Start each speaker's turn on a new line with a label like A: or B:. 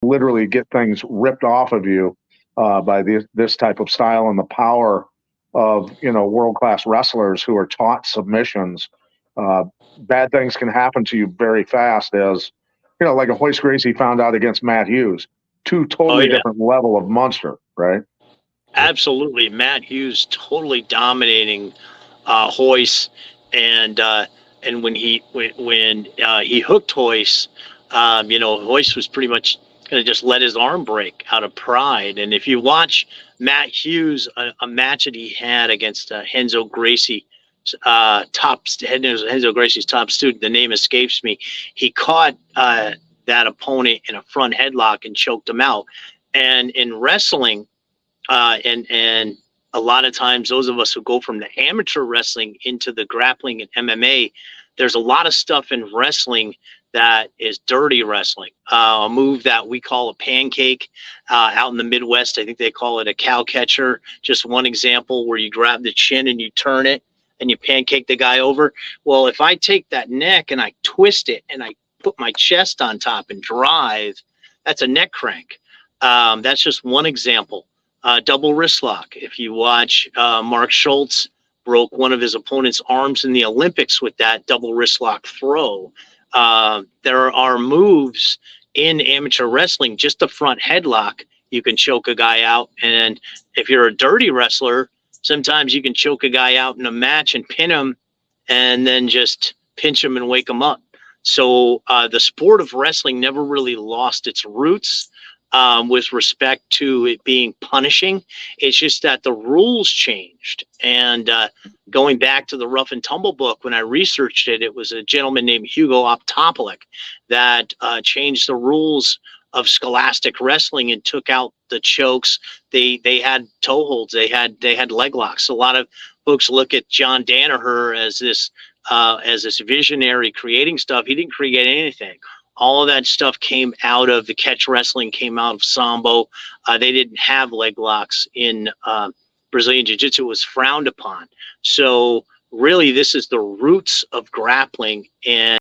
A: literally get things ripped off of you by this type of style and the power of world class wrestlers who are taught submissions. Uh, Bad things can happen to you very fast, as like a Hoist Gracie found out against Matt Hughes. Two
B: Oh
A: totally
B: yeah,
A: different level of monster, right?
B: absolutely. Matt Hughes totally dominating Hoist, and when he hooked Hoist, Hoist was pretty much going to just let his arm break out of pride. And if you watch Matt Hughes, a match that he had against Renzo Gracie, Renzo Gracie's top student, the name escapes me. He caught that opponent in a front headlock and choked him out. And in wrestling, and a lot of times those of us who go from the amateur wrestling into the grappling and MMA, there's a lot of stuff in wrestling that is dirty wrestling. A move that we call a pancake out in the Midwest, I think they call it a cow catcher. Just one example where you grab the chin and you turn it and you pancake the guy over. Well, if I take that neck and I twist it and I put my chest on top and drive, that's a neck crank. That's just one example. Double wrist lock. If you watch, Mark Schultz broke one of his opponent's arms in the Olympics with that double wrist lock throw. There are moves in amateur wrestling, just the front headlock, you can choke a guy out. And if you're a dirty wrestler, sometimes you can choke a guy out in a match and pin him and then just pinch him and wake him up. So the sport of wrestling never really lost its roots with respect to it being punishing. It's just that the rules changed. And going back to the Rough and Tumble book, when I researched it, it was a gentleman named Hugo Optopolik that changed the rules of scholastic wrestling and took out the chokes. They had toe holds. They had leg locks. A lot of folks look at John Danaher as this visionary creating stuff. He didn't create anything. All of that stuff came out of the catch wrestling, came out of Sambo. They didn't have leg locks in Brazilian Jiu-Jitsu. It was frowned upon. So really, this is the roots of grappling. And